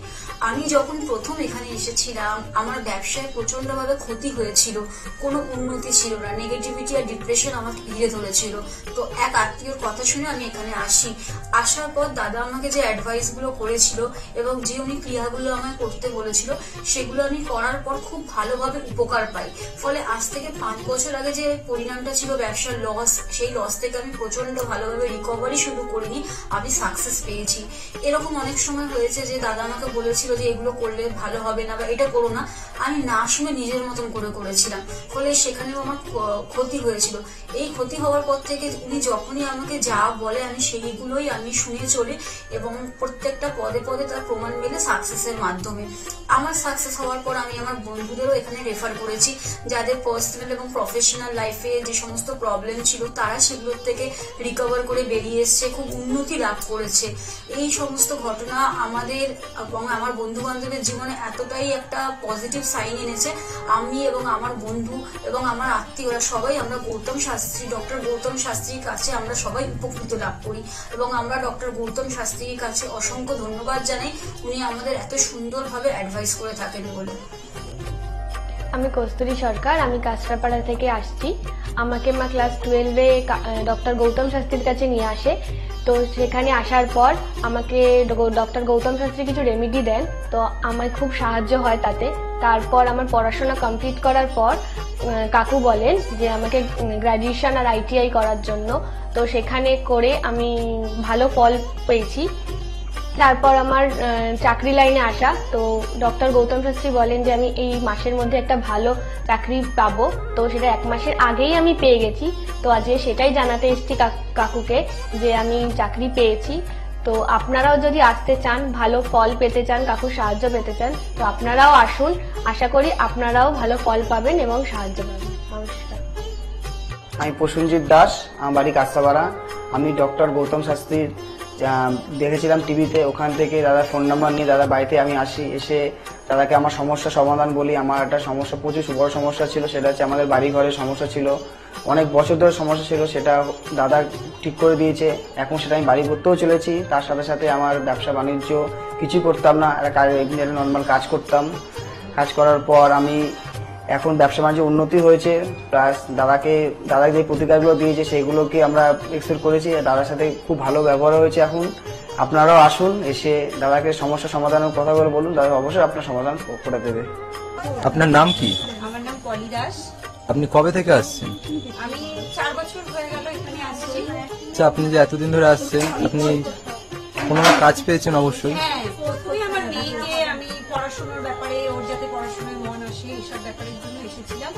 আমি যখন প্রথম এখানে এসেছিলাম আমার ব্যবসায় প্রচন্ড ভাবে ক্ষতি হয়েছিল, কোনো উন্নতি ছিল না, নেগেটিভিটি আর ডিপ্রেশন আমাকে ঘিরে ধরেছিল। তো এক আত্মীয়র কথা শুনে আমি এখানে আসি। আসার পর দাদা আমাকে যে অ্যাডভাইস গুলো করেছিল এবং যে উনি ক্রিয়াগুলো আমায় করতে বলেছিল সেগুলো আমি করার পর খুব ভালোভাবে উপকার পাই। ফলে আজ থেকে 5 বছর আগে যে পরিণামটা ছিল ব্যবসার লস, সেই লস থেকে আমি প্রচন্ড ভালোভাবে রিকভারি শুরু করিনি, আমি সাকসেস পেয়েছি। এরকম অনেক সময় হয়েছে যে দাদা আমাকে বলেছিল যে এগুলো করলে ভালো হবে না বা এটা করো না, আমি না শুনে নিজের মতন করে করেছিলাম, ফলে সেখানেও আমার ক্ষতি হয়েছিল। এই ক্ষতি হওয়ার পর থেকে উনি যখনই আমাকে যা বলে আমি সেইগুলোই আমি শুনে চলি এবং প্রত্যেকটা পদে পদে তার প্রমাণ মেলে সাকসেসের মাধ্যমে। আমার সাকসেস হওয়ার পর আমি আমার বন্ধুদেরও এখানে রেফার করেছি, যাদের পার্সোনাল এবং প্রফেশনাল লাইফে যে সমস্ত প্রবলেম ছিল তারা সেগুলোর থেকে রিকভার করে বেরিয়ে এসছে, খুব উন্নতি লাভ করেছে। এই সমস্ত ঘটনা আমাদের এবং আমার বন্ধু বান্ধবের জীবনে এতটাই একটা পজিটিভ সাইন এনেছে, আমি এবং আমার বন্ধু এবং আমার আত্মীয়রা সবাই আমরা ডক্টর গৌতম শাস্ত্রীর কাছে আমরা সবাই উপকৃত লাভ করি এবং আমরা ডক্টর গৌতম শাস্ত্রীর কাছে অসংখ্য ধন্যবাদ জানাই, উনি আমাদের এত সুন্দরভাবে অ্যাডভাইস করে থাকেন বলে। আমি কস্তুরী সরকার, আমি কাঁচরাপাড়া থেকে আসছি। আমাকে মা ক্লাস 12-এ ডক্টর গৌতম শাস্ত্রীর কাছে নিয়ে আসে। তো সেখানে আসার পর আমাকে ডক্টর গৌতম শাস্ত্রী কিছু রেমেডি দেন, তো আমার খুব সাহায্য হয় তাতে। তারপর আমার পড়াশোনা কমপ্লিট করার পর কাকু বলেন যে আমাকে গ্র্যাজুয়েশন আর ITI করার জন্য, তো সেখানে করে আমি ভালো ফল পেয়েছি। তারপর আমার চাকরি লাইনে আসা, তো ডক্টর গৌতম শাস্ত্রী বলেন যে আমি এই মাসের মধ্যে একটা ভালো চাকরি পাবো, তো সেটা 1 মাসের আগেই আমি পেয়ে গেছি। তো আজকে সেটাই জানাতে এসেছি কাকুকে যে আমি চাকরি পেয়েছি। তো আপনারাও যদি আসতে চান, ভালো ফল পেতে চান, কাকুর সাহায্য পেতে চান, তো আপনারাও আসুন। আশা করি আপনারাও ভালো ফল পাবেন এবং সাহায্য পাবেন। নমস্কার। আমি প্রসেনজিৎ দাস, আমার বাড়ি কাঁচরাপাড়া। আমি ডক্টর গৌতম শাস্ত্রীর দেখেছিলাম টিভিতে, ওখান থেকে দাদার ফোন নাম্বার নিয়ে দাদা বাড়িতে আমি আসি। এসে দাদাকে আমার সমস্যার সমাধান বলি। আমার একটা সমস্যা, প্রচুর বড় সমস্যা ছিল, সেটা হচ্ছে আমাদের বাড়ি ঘরের সমস্যা ছিল, অনেক বছর ধরে সমস্যা ছিল, সেটা দাদা ঠিক করে দিয়েছে। এখন সেটা আমি বাড়ি করতেও চলেছি। তার সাথে সাথে আমার ব্যবসা বাণিজ্য কিছুই করতাম না, একটা নর্মাল কাজ করতাম। কাজ করার পর আমি এখন ব্যবসা বাণিজ্য উন্নতি হয়েছে, প্লাস দাদা যে প্রতিকারগুলো দিয়েছে সেগুলোকে আমরা এক্সপেক্ট করেছি। দাদার সাথে খুব ভালো ব্যবহার হয়েছে। এখন আপনারাও আসুন, এসে দাদাকে সমস্যা সমাধানের কথা বলে বলুন, দাদা অবশ্যই আপনার সমাধান করে দেবে। আপনার নাম কি? আমার নাম পলি দাস। আপনি কবে থেকে আসছেন? আমি 4 বছর হয়ে গেল এখানে আসছি। আচ্ছা, আপনি যে এতদিন ধরে আসছেন, আপনি কোনো কাজ পেয়েছেন? অবশ্যই। হ্যাঁ, প্রথমে আমার মেয়েকে আমি পড়াশোনার ব্যাপারে, ওর যাতে পড়াশোনায় মন আসে এইসব ব্যাপারের জন্য এসেছিলাম।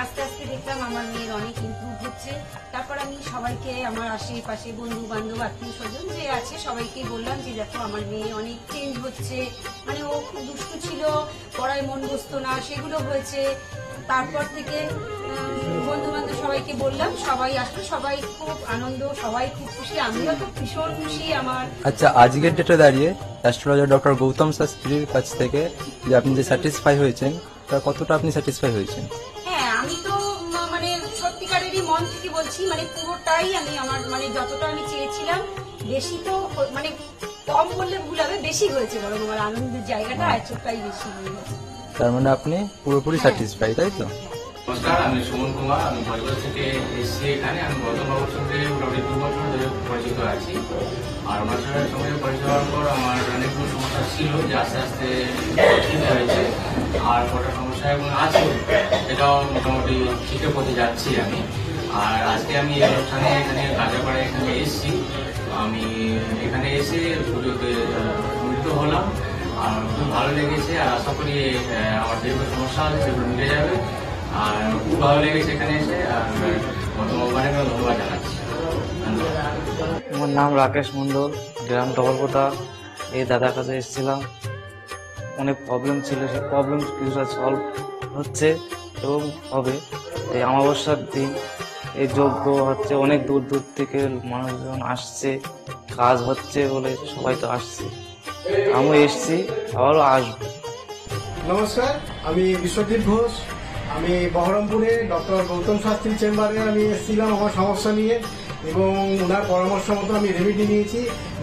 আস্তে আস্তে দেখলাম আমার মেয়ের অনেক ইমপ্রুভ হচ্ছে। তারপর আমি সবাইকে, আমার আশেপাশে বন্ধু বান্ধব আত্মীয় স্বজন যে আছে সবাইকে বললাম যে দেখো আমার মেয়ে অনেক চেঞ্জ হচ্ছে, মানে ও খুব দুষ্টু ছিল, পড়ায় মন বসতো না, সেগুলো হয়েছে। তারপর থেকে বন্ধু বান্ধব সবাইকে বললাম, সবাই আসলো, সবাই খুব আনন্দ, সবাই খুব খুশি, আমিও তো ভীষণ খুশি। আমার আচ্ছা, আজকের ডেটে দাঁড়িয়ে অ্যাস্ট্রোলজার ডক্টর গৌতম শাস্ত্রীর কাছ থেকে যে আপনি যে স্যাটিসফাই হয়েছেন, তা কতটা আপনি স্যাটিসফাই হয়েছেন? হ্যাঁ, আমি তো মানে সত্যিকারেরই মন থেকে বলছি, মানে পুরোটাই আমি আমার মানে যতটা আমি চেয়েছিলাম বেশি তো মানে কম বললে ভুল হবে, বেশি হয়েছে বরং আমার আনন্দের জায়গাটা এতটাই বেশি হয়ে গেছে। তার মানে আপনি পুরোপুরি স্যাটিসফাই, তাই তো? নমস্কার, আমি সুমন কুমার, আমি বজবজ থেকে এসেছি এখানে। আমি গৌতমবাবুর সঙ্গে মোটামুটি 2 বছর ধরে পরিচিত আছি। আর ওনার সঙ্গে পরিচিত হওয়ার পর আমার অনেকগুলো সমস্যা ছিল যে আস্তে আস্তে ঠিক হয়েছে। আর কটা সমস্যা এবং আছে সেটাও মোটামুটি ঠিকঠাক পথে যাচ্ছি আমি। আর আজকে আমি এই অনুষ্ঠানে এখানে কাজাপাড়ায় এখানে এসেছি। আমি এখানে এসে পুজোতে মিলিত হলাম আর খুব ভালো লেগেছে। আর আশা করি আমার যেগুলো সমস্যা আছে সেগুলো মিলে যাবে। আর খুব ভালো লেগেছে এখানে এসে। আর অনেক ধন্যবাদ জানাচ্ছি। আমার নাম রাকেশ মন্ডল, গ্রাম টগরপোতা। এই দাদার কাছে এসেছিলাম, অনেক প্রবলেম ছিল, সেই প্রবলেম কিছুটা সলভ হচ্ছে এবং হবে। এই অমাবস্যার দিন এই যজ্ঞ হচ্ছে, অনেক দূর দূর থেকে মানুষজন আসছে, কাজ হচ্ছে বলে সবাই তো আসছে, আমিও এসছি, আবারও আসবো। নমস্কার, আমি বিশ্বজিৎ ঘোষ। আমি বহরমপুরে ডক্টর গৌতম শাস্ত্রী চেম্বারে আমি এসেছিলাম আমার সমস্যা নিয়ে, এবং ওনার পরামর্শ মতো আমি রেমেডি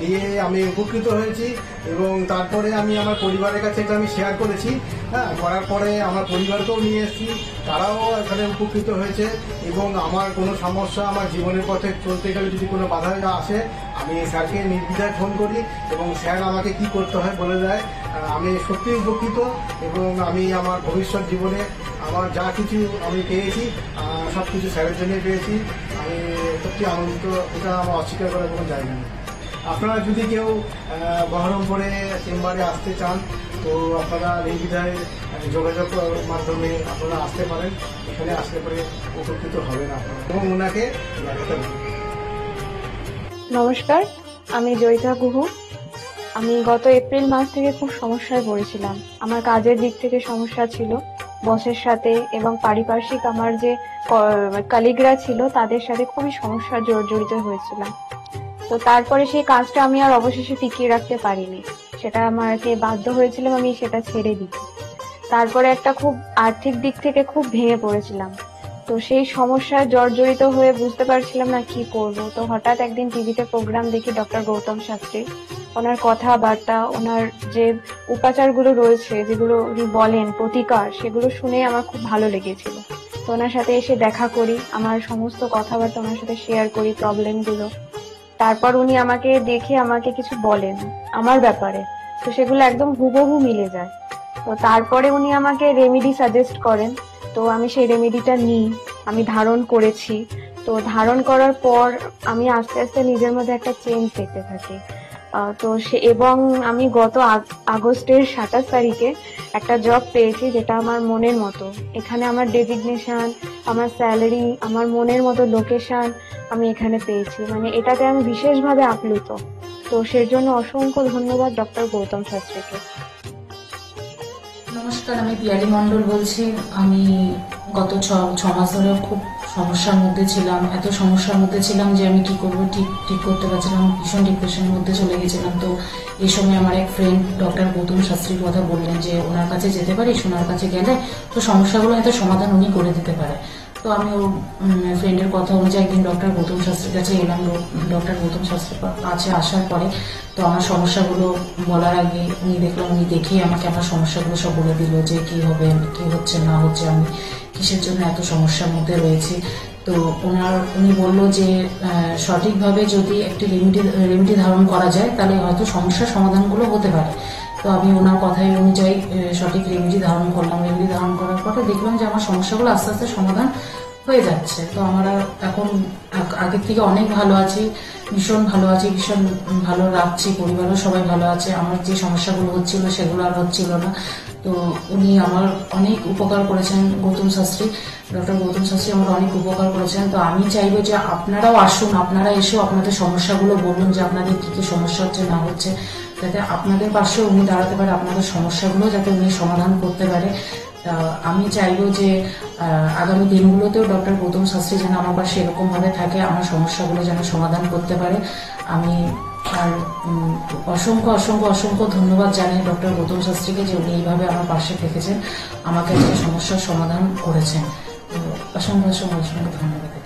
নিয়ে আমি উপকৃত হয়েছি। এবং তারপরে আমি আমার পরিবারের কাছে এটা আমি শেয়ার করেছি। করার পরে আমার পরিবারকেও নিয়ে এসেছি, তারাও এখানে উপকৃত হয়েছে। এবং আমার কোনো সমস্যা, আমার জীবনের পথে চলতে গেলে যদি কোনো বাধা আসে, আমি স্যারকে নির্দ্বিধায় ফোন করি এবং স্যার আমাকে কি করতে হয় বলে দেয়। আমি সত্যি উপকৃত এবং আমি আমার ভবিষ্যৎ জীবনে আমার যা কিছু আমি পেয়েছি সব কিছু স্যারের জন্যই পেয়েছি। আমি সত্যি আনন্দিত, এটা আমার অস্বীকার করার কোনো জায়গা নেই। আপনারা যদি কেউ বহরমপুরে চেম্বারে আসতে চান তো আপনারা নির্দ্বিধায় যোগাযোগ মাধ্যমে আপনারা আসতে পারেন। এখানে আসতে পারে উপকৃত হবেন আপনারা এবং ওনাকে দেখাতে পারেন। নমস্কার, আমি জয়িতা গুহু। আমি গত এপ্রিল মাস থেকে খুব সমস্যায় পড়েছিলাম। আমার কাজের দিক থেকে সমস্যা ছিল, বসের সাথে এবং পারিপার্শ্বিক আমার যে কলিগরা ছিল তাদের সাথে খুবই সমস্যা জড়িত হয়েছিলাম। তো তারপরে সেই কাজটা আমি আর অবশেষে টিকিয়ে রাখতে পারিনি, সেটা আমাকে বাধ্য হয়েছিলাম আমি সেটা ছেড়ে দিতে। তারপরে একটা খুব আর্থিক দিক থেকে খুব ভেঙে পড়েছিলাম। তো সেই সমস্যায় জর্জরিত হয়ে বুঝতে পারছিলাম না কি করব। তো হঠাৎ একদিন টিভিতে প্রোগ্রাম দেখি ডক্টর গৌতম শাস্ত্রী, ওনার কথাবার্তা, ওনার যে উপাচারগুলো রয়েছে যেগুলো উনি বলেন প্রতিকার, সেগুলো শুনে আমার খুব ভালো লেগেছিল। তো ওনার সাথে এসে দেখা করি, আমার সমস্ত কথাবার্তা ওনার সাথে শেয়ার করি, প্রবলেমগুলো। তারপর উনি আমাকে দেখে আমাকে কিছু বলেন আমার ব্যাপারে, তো সেগুলো একদম হুবহু মিলে যায়। তো তারপরে উনি আমাকে রেমেডি সাজেস্ট করেন, তো আমি সেই রেমেডিটা নিই, আমি ধারণ করেছি। তো ধারণ করার পর আমি আস্তে আস্তে নিজের মধ্যে একটা চেঞ্জ দেখতে থাকি। তো এবং আমি গত আগস্টের 27 তারিখে একটা জব পেয়েছি যেটা আমার মনের মতো। এখানে আমার ডেজিগনেশন, আমার স্যালারি, আমার মনের মতো লোকেশন আমি এখানে পেয়েছি, মানে এটাতে আমি বিশেষভাবে আপ্লুত। তো সের জন্য অসংখ্য ধন্যবাদ ডক্টর গৌতম শাস্ত্রীকে। নমস্কার, আমি পিয়ালি মন্ডল বলছি। আমি গত ছ মাস ধরে খুব সমস্যার মধ্যে ছিলাম, এত সমস্যার মধ্যে ছিলাম যে আমি কি করবো ঠিক করতে পারছিলাম, ভীষণ ডিপ্রেশনের মধ্যে চলে গেছিলাম। তো এই সময় আমার এক ফ্রেন্ড ডক্টর গৌতম শাস্ত্রীর কথা বললেন যে ওনার কাছে যেতে পারিস, ওনার কাছে গেলে তো সমস্যাগুলো হয়তো সমাধান উনি করে দিতে পারে। তো আমি ওর ফ্রেন্ডের কথা অনুযায়ী একদিন ডক্টর গৌতম শাস্ত্রীর কাছে এলাম। ডক্টর গৌতম শাস্ত্রীর কাছে আসার পরে তো আমার সমস্যাগুলো বলার আগে উনি দেখলাম, উনি দেখেই আমাকে আমার সমস্যাগুলো সব বলে দিল যে কি হবে, কি হচ্ছে না হচ্ছে, আমি কিসের জন্য এত সমস্যার মধ্যে রয়েছি। তো উনি বলল যে সঠিকভাবে যদি একটি রেমেডি ধারণ করা যায় তাহলে হয়তো সমস্যার সমাধানগুলো হতে পারে। তো আমি ওনার কথাই অনুযায়ী সঠিক রেমেডি ধারণ করলাম। রেমেডি ধারণ করার পরে দেখলাম যে আমার সমস্যাগুলো আস্তে আস্তে সমাধান হয়ে যাচ্ছে। তো আমরা এখন আগের থেকে অনেক ভালো আছি, ভীষণ ভালো আছি, ভীষণ ভালো রাখছি, পরিবারও সবাই ভালো আছে। আমার যে সমস্যাগুলো হচ্ছিল সেগুলো আর হচ্ছিল না। তো উনি আমার অনেক উপকার করেছেন, গৌতম শাস্ত্রী, ডক্টর গৌতম শাস্ত্রী আমার অনেক উপকার করেছেন। তো আমি চাইবো যে আপনারাও আসুন, আপনারা এসেও আপনাদের সমস্যাগুলো বলুন যে আপনাদের কি কি সমস্যা হচ্ছে না হচ্ছে, যাতে আপনাদের পাশে উনি দাঁড়াতে পারে, আপনাদের সমস্যাগুলো যাতে উনি সমাধান করতে পারে। আমি চাইবো যে আগামী দিনগুলোতেও ডক্টর গৌতম শাস্ত্রী যেন আমার পাশে এরকম ভাবে থাকে, আমার সমস্যাগুলো যেন সমাধান করতে পারে। আমি আর অসংখ্য অসংখ্য অসংখ্য ধন্যবাদ জানাই ডক্টর গৌতম শাস্ত্রীকে যে উনি এইভাবে আমার পাশে থেকেছেন, আমাকে একটা সমস্যার সমাধান করেছেন। অসংখ্য অসংখ্য অসংখ্য ধন্যবাদ।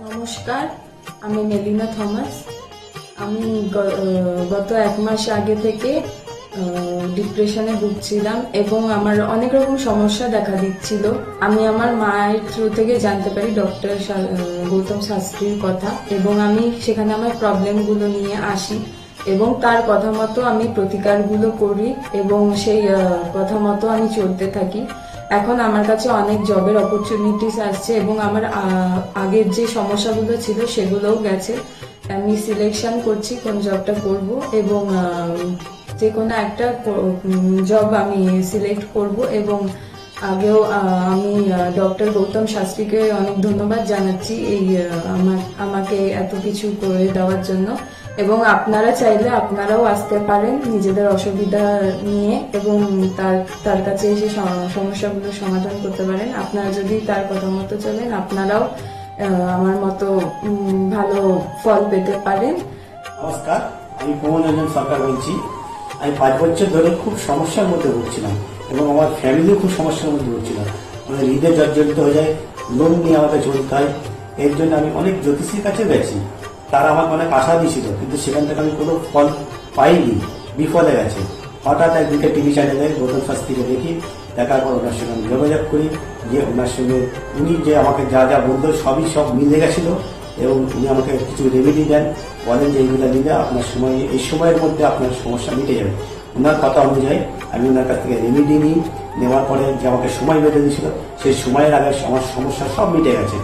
নমস্কার, আমি মেলিনা থমাস। আমি গত 1 মাস আগে থেকে ডিপ্রেশনে ভুগছিলাম এবং আমার অনেক রকম সমস্যা দেখা দিচ্ছিল। আমি আমার মায়ের থ্রু থেকে জানতে পারি ডক্টর গৌতম শাস্ত্রীর কথা এবং আমি সেখানে আমার প্রবলেমগুলো নিয়ে আসি এবং তার কথা মতো আমি প্রতিকারগুলো করি এবং সেই কথা মতো আমি চলতে থাকি। এখন আমার কাছে অনেক জবের অপরচুনিটিস আসছে এবং আমার আগের যে সমস্যাগুলো ছিল সেগুলোও গেছে। আমি সিলেকশন করছি কোন জবটা করব এবং যে কোনো একটা জব আমি সিলেক্ট করব এবং আগেও আমি ডক্টর গৌতম শাস্ত্রীকে অনেক ধন্যবাদ জানাচ্ছি এই আমাকে এত কিছু করে দেওয়ার জন্য এবং আপনারা চাইলে আপনারাও আসতে পারেন নিজেদের অসুবিধা নিয়ে এবং তার কাছে এসে সমস্যাগুলো সমাধান করতে পারেন। আপনারা যদি তার কথা মতো চলেন আপনারাও আমার মতো ভালো ফল পেতে পারেন। নমস্কার, আমি প্রমোদ রঞ্জন সরকার বলছি। আমি 5 বছর ধরে খুব সমস্যার মধ্যে ভুগছিলাম এবং আমার ফ্যামিলিও খুব সমস্যার মধ্যে ভুগছিলাম। আমাদের হৃদয় জর্জরিত হয়ে যায়, লোন নিয়ে আমাকে চলতে হয়। এর জন্য আমি অনেক জ্যোতিষীর কাছে গেছি, তারা আমাকে অনেক আশা দিয়েছিল, কিন্তু সেখান থেকে আমি কোনো ফল পাইনি, বিফলে গেছে। হঠাৎ একদিকে টিভি চ্যানেলে গৌতম শাস্ত্রীকে দেখি, দেখার পর ওনার সঙ্গে আমি যোগাযোগ করি, যে ওনার সঙ্গে উনি যে আমাকে যা যা বলতো সব মিলে গেছিল এবং উনি আমাকে কিছু রেমেডি দেন, বলেন যে এইগুলো দিলে আপনার এই সময়ের মধ্যে আপনার সমস্যা মিটে যাবে। ওনার কথা অনুযায়ী আমি ওনার কাছ থেকে রেমেডি নিই, নেওয়ার পরে যে আমাকে সময় বেঁধে দিয়েছিল সেই সময়ের আগে আমার সমস্যা সব মিটে গেছে।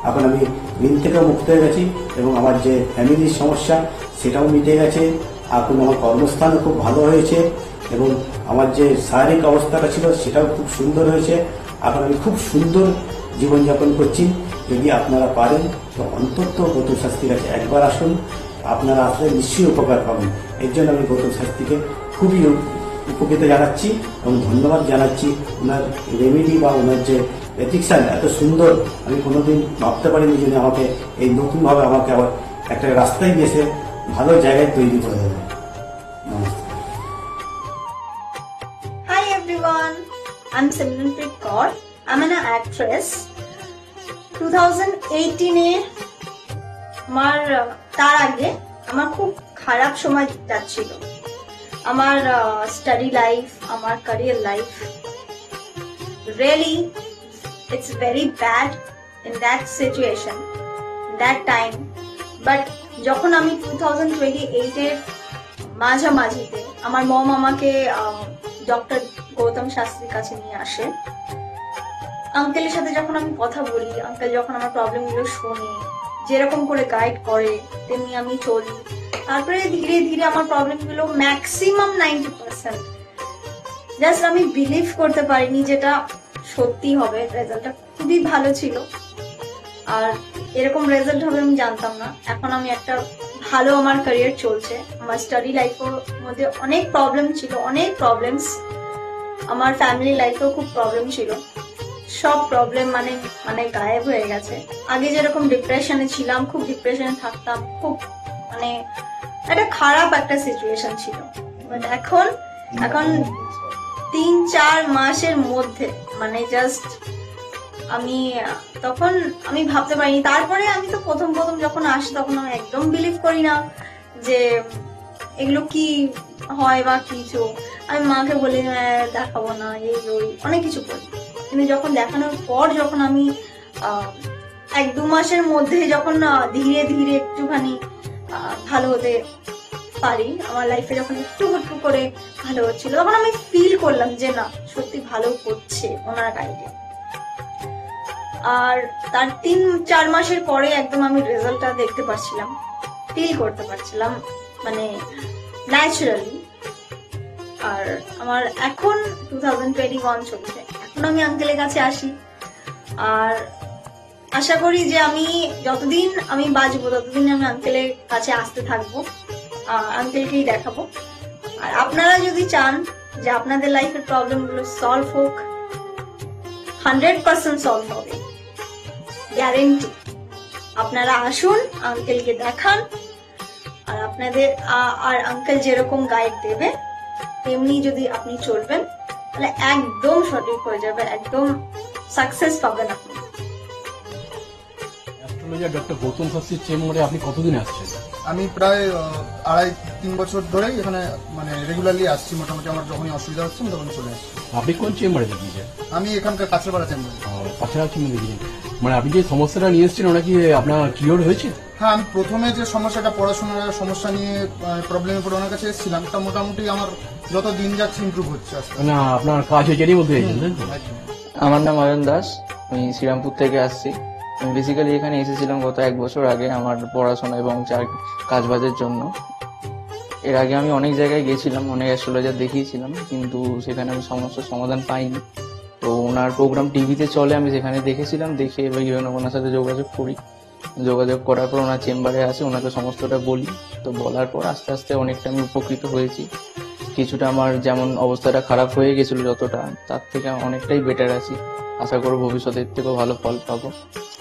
এখন আমি ঋণ থেকেও মুক্ত হয়ে গেছি এবং আমার যে ফ্যামিলির সমস্যা সেটাও মিটে গেছে। এখন আমার কর্মস্থানও খুব ভালো হয়েছে এবং আমার যে শারীরিক অবস্থাটা ছিল সেটাও খুব সুন্দর হয়েছে। এখন আমি খুব সুন্দর জীবনযাপন করছি। যদি আপনারা পারেন তো অন্তত গৌতম শাস্ত্রীর কাছে একবার আসুন, আপনারা আসলে নিশ্চয়ই উপকার পাবেন। এর জন্য আমি গৌতম শাস্ত্রীকে খুবই উপকৃত জানাচ্ছি এবং ধন্যবাদ জানাচ্ছি। ওনার রেমেডি বা ওনার যে প্রেডিকশন এত সুন্দর, আমি কোনোদিন ভাবতে পারিনি যে আমাকে এই নতুনভাবে আমাকে আবার একটা রাস্তায় গিয়েছে ভালো জায়গায় তৈরি করে দেবে। Hi everyone, I'm Simranpreet Kaur. I'm an actress. 2018-এ তার আগে আমার খুব খারাপ সময় যাচ্ছিল। আমার স্টাডি লাইফ, আমার career life, really it's very bad in that situation, that time. But যখন আমি 2028-এর মাঝামাঝিতে আমার মম আমাকে ডক্টর গৌতম শাস্ত্রীর কাছে নিয়ে আসে। আঙ্কেলের সাথে যখন আমি কথা বলি, আঙ্কেল যখন আমার প্রবলেমগুলো শোনে, যেরকম করে গাইড করে তেমনি আমি চলি। তারপরে ধীরে ধীরে আমার প্রবলেমগুলো ম্যাক্সিমাম 90% জাস্ট আমি বিলিভ করতে পারিনি যেটা সত্যি হবে। রেজাল্টটা খুবই ভালো ছিল আর এরকম রেজাল্ট হবে আমি জানতাম না। এখন আমি একটা ভালো আমার ক্যারিয়ার চলছে। আমার স্টাডি লাইফের মধ্যে অনেক প্রবলেম ছিল, অনেক প্রবলেমস। আমার ফ্যামিলি লাইফেও খুব প্রবলেম ছিল, সব প্রবলেম মানে গায়েব হয়ে গেছে। আগে যেরকম ডিপ্রেশনে ছিলাম, খুব ডিপ্রেশনে থাকতাম, খুব মানে একটা খারাপ একটা সিচুয়েশন ছিল। বাট এখন 3-4 মাসের মধ্যে মানে জাস্ট তখন আমি ভাবতে পারিনি। তারপরে আমি তো প্রথম যখন আসি তখন আমি একদম বিলিভ করি না যে এগুলো কি হয় বা কিছু। আমি মাকে বলি দেখাবো না, এই ওই অনেক কিছু বলি, কিন্তু যখন দেখানোর পর যখন আমি 1-2 মাসের মধ্যে যখন ধীরে ধীরে একটুখানি ভালো হতে পারি, আমার লাইফে যখন একটু করে ভালো হচ্ছিল, তখন আমি ফিল করলাম যে না সত্যি ভালো করছে ওনার গাইডে। আর তার 3-4 মাসের পরে একদম আমি রেজাল্টটা দেখতে পাচ্ছিলাম, ফিল করতে পারছিলাম মানে ন্যাচারালি। আর আমার এখন 2021 চলছে, এখন আমি আঙ্কেলের কাছে আসি আর আশা করি যে আমি যতদিন আমি বাঁচবো ততদিন আমি আঙ্কেলের কাছে আসতে থাকবো, আঙ্কেলকেই দেখাবো। আর আপনারা যদি চান যে আপনাদের লাইফের প্রবলেমগুলো সলভ হোক, 100% সলভ হবে, গ্যারেন্টি। আপনারা আসুন, আঙ্কেলকে দেখান, আর আর আঙ্কেল যেরকম গাইড দেবে তেমনি যদি আপনি চলবেন তাহলে একদম সঠিক হয়ে যাবে, একদম সাকসেস পাবেন আপনি। অ্যাস্ট্রোলজার ডক্টর গৌতম শাস্ত্রীর চেম্বারে আপনি কতদিন আসছেন? আমি প্রায় 2.5-3 বছর ধরেই এখানে মানে রেগুলারলি আসছি। মোটামুটি আমার যখনই অসুবিধা হচ্ছে আমি তখন চলে আসছি। আপনি কোন চেম্বারে দেখিয়েছেন? আমি এখানকার কাছড়াপাড়া চেম্বারে। কাছাকাছি দেখিয়েছেন, মানে আপনি যে সমস্যাটা নিয়ে এসেছেন ওটা কি আপনার কিওর হয়েছে? হ্যাঁ, আমি প্রথমে যে সমস্যাটা পড়াশোনার সমস্যা নিয়ে প্রবলেমে পড়ে ওনার কাছে এসেছিলাম, তা মোটামুটি আমার যত দিন যাচ্ছে ইমপ্রুভ হচ্ছে আস্তে আস্তে। না আপনার কাজ হয়ে বলতে আমার নাম অয়ন দাস, আমি শ্রীরামপুর থেকে আসছি। আমি বেসিক্যালি এখানে এসেছিলাম গত 1 বছর আগে আমার পড়াশোনা এবং কাজবাজের জন্য। এর আগে আমি অনেক জায়গায় গেছিলাম, অনেক অ্যাস্ট্রোলজার দেখিয়েছিলাম, কিন্তু সেখানে আমি সমস্যার সমাধান পাইনি। তো ওনার প্রোগ্রাম টিভিতে চলে, আমি সেখানে দেখেছিলাম, দেখে এবার ওনার সাথে যোগাযোগ করি। যোগাযোগ করার পর ওনার চেম্বারে আসে, ওনাকে সমস্তটা বলি। তো বলার পর আস্তে আস্তে অনেকটা আমি উপকৃত হয়েছি। কিছুটা আমার যেমন অবস্থাটা খারাপ হয়ে গেছিল যতটা, তার থেকে অনেকটাই বেটার আছি। আশা করব ভবিষ্যতের থেকেও ভালো ফল পাবো।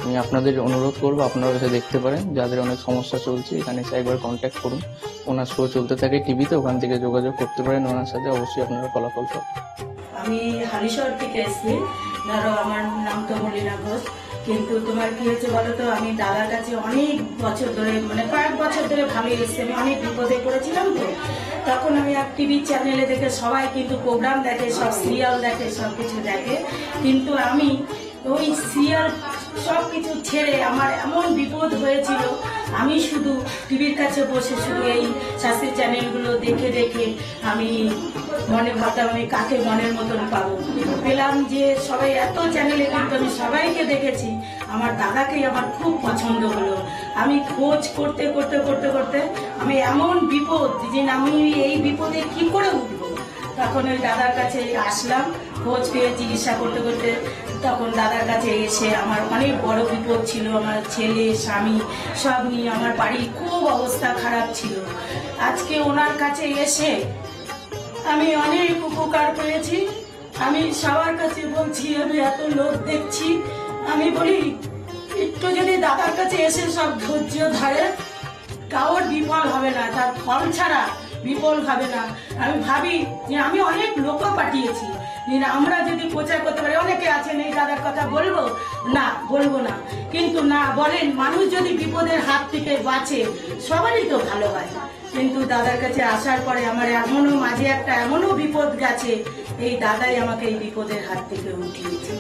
আমি আপনাদের অনুরোধ করবো আপনারা এসে দেখতে পারেন, যাদের অনেক সমস্যা চলছে এখানে এসে একবার কন্ট্যাক্ট করুন। ওনার শো চলতে থাকে টিভিতে, ওখান থেকে যোগাযোগ করতে পারেন ওনার সাথে, অবশ্যই আপনারা ফলাফল পাবেন। আমি হালিশহর থেকে এসেছি। ধরো আমার নাম তো মলিনা ঘোষ, কিন্তু তোমার কি হয়েছে বলো তো, আমি দাদার কাছে অনেক বছর ধরে মানে কয়েক বছর ধরে ভালো এসেছি। আমি অনেক বিপদে পড়েছিলাম, তো তখন আমি এক টিভি চ্যানেলে দেখে সবাই কিন্তু প্রোগ্রাম দেখে, সব সিরিয়াল দেখে, সব কিছু দেখে, কিন্তু আমি ওই সিরিয়াল সব কিছু ছেড়ে আমার এমন বিপদ হয়েছিল, আমি শুধু টিভির কাছে বসে শুধু এই শাস্ত্রীয় চ্যানেলগুলো দেখে দেখে আমি মনে ভাবতাম আমি কাকে মনের মতন পাবো। পেলাম যে সবাই এত চ্যানেলে, কিন্তু আমি সবাইকে দেখেছি, আমার দাদাকেই আমার খুব পছন্দ হলো। আমি খোঁজ করতে করতে করতে করতে আমি এমন বিপদ যে আমি এই বিপদে কি করে উঠবো, তখন ওই দাদার কাছে আসলাম। খোঁজ পেয়ে চিকিৎসা করতে করতে তখন দাদার কাছে এসে আমার অনেক বড় বিপদ ছিল, আমার ছেলে স্বামী সব নিয়ে আমার বাড়ির খুব অবস্থা খারাপ ছিল। আজকে ওনার কাছে এসে আমি অনেক উপকার পেয়েছি। আমি সবার কাছে বলছি, আমি এত লোক দেখছি, আমি বলি একটু যদি দাদার কাছে এসে সব ধৈর্য ধরে, কারোর বিফল হবে না, তার ফল ছাড়া বিফল হবে না। আমি ভাবি যে আমি অনেক লোকও পাঠিয়েছি, আমরা যদি প্রচার করতে পারি, অনেকে আছেন এই দাদার কথা বলবো না, বলবো না, কিন্তু না বলেন, মানুষ যদি বিপদের হাত থেকে বাঁচে সবারই তো ভালো হয়। কিন্তু দাদার কাছে আসার পরে আমার এমনও মাঝে একটা এমনও বিপদ গেছে, এই দাদাই আমাকে এই বিপদের হাত থেকে উঠিয়েছে।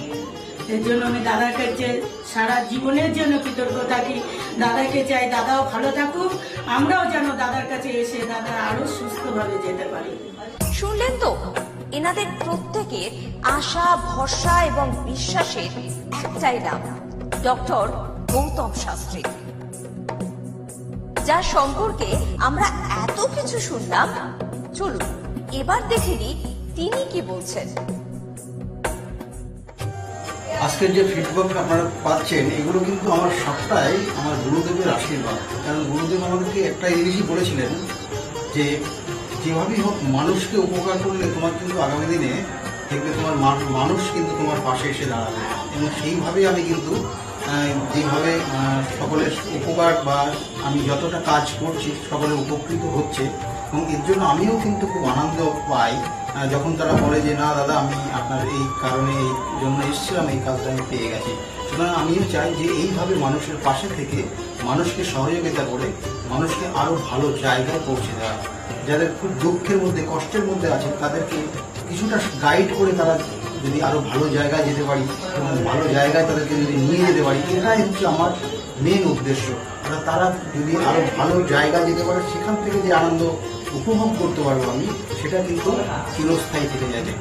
এর জন্য আমি দাদার কাছে সারা জীবনের জন্য কৃতজ্ঞ থাকি। দাদাকে চাই দাদাও ভালো থাকুক, আমরাও যেন দাদার কাছে এসে দাদা আরো সুস্থভাবে যেতে পারি। শুনলেন তো, এনাদের প্রত্যেকের আশা, ভরসা এবং বিশ্বাসের একটাই নাম, ডক্টর গৌতম শাস্ত্রী, যার সম্পর্কে আমরা এত কিছু শুনলাম। চলুন এবার দেখে নিই তিনি কি বলছেন। আজকের যে ফিডব্যাক আপনারা পাচ্ছেন, এগুলো কিন্তু আমার সবটাই আমার গুরুদেবের আশীর্বাদ। কারণ গুরুদেব আমাদেরকে একটা জিনিসই বলেছিলেন যে যেভাবেই হোক মানুষকে উপকার করলে তোমার কিন্তু আগামী দিনে দেখবে তোমার মানুষ কিন্তু তোমার পাশে এসে দাঁড়াবে। এবং সেইভাবেই আমি কিন্তু যেভাবে সকলের উপকার বা আমি যতটা কাজ করছি সকলে উপকৃত হচ্ছে, এবং এর জন্য আমিও কিন্তু খুব আনন্দ পাই যখন তারা বলে যে না দাদা, আমি আপনার এই কারণে এই জন্য এসেছিলাম, এই কাজটা আমি পেয়ে গেছি। সুতরাং আমিও চাই যে এইভাবে মানুষের পাশে থেকে মানুষকে সহযোগিতা করে মানুষকে আরো ভালো জায়গায় পৌঁছে দেওয়া। যাদের খুব দুঃখের মধ্যে, কষ্টের মধ্যে আছে, তাদেরকে কিছুটা গাইড করে তারা যদি আরো ভালো জায়গায় যেতে পারি এবং ভালো জায়গায় তাদেরকে যদি নিয়ে যেতে পারি, এটাই হচ্ছে আমার মেন উদ্দেশ্য। তারা যদি আরো ভালো জায়গায় যেতে পারে, সেখান থেকে যে আনন্দ উপভোগ করতে পারবো আমি, সেটা কিন্তু চিরস্থায়ী থেকে যাবে।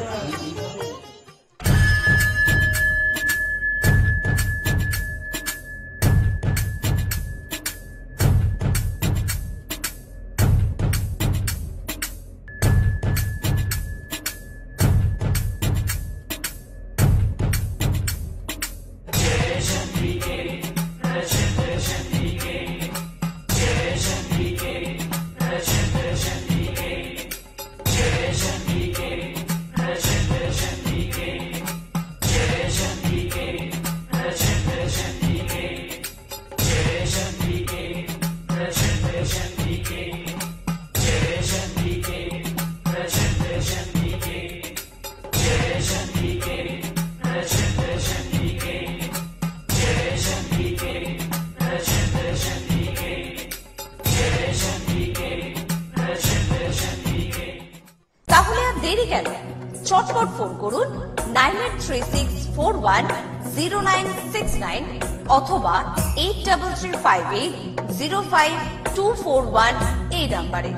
Jai Shambhike, চটপট ফোন করুন 9836410969 অথবা 8335805241 এই নাম্বারে।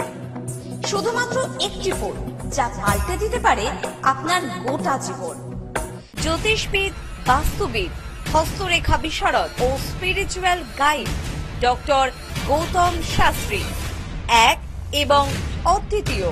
শুধুমাত্র একটি ফোন যা পাল্টে দিতে পারে আপনার গোটা জীবন। জ্যোতিষবিদ, বাস্তুবিদ, হস্তরেখা বিশারদ ও spiritual guide doctor Gautam Shastri, এক এবং অদ্বিতীয়।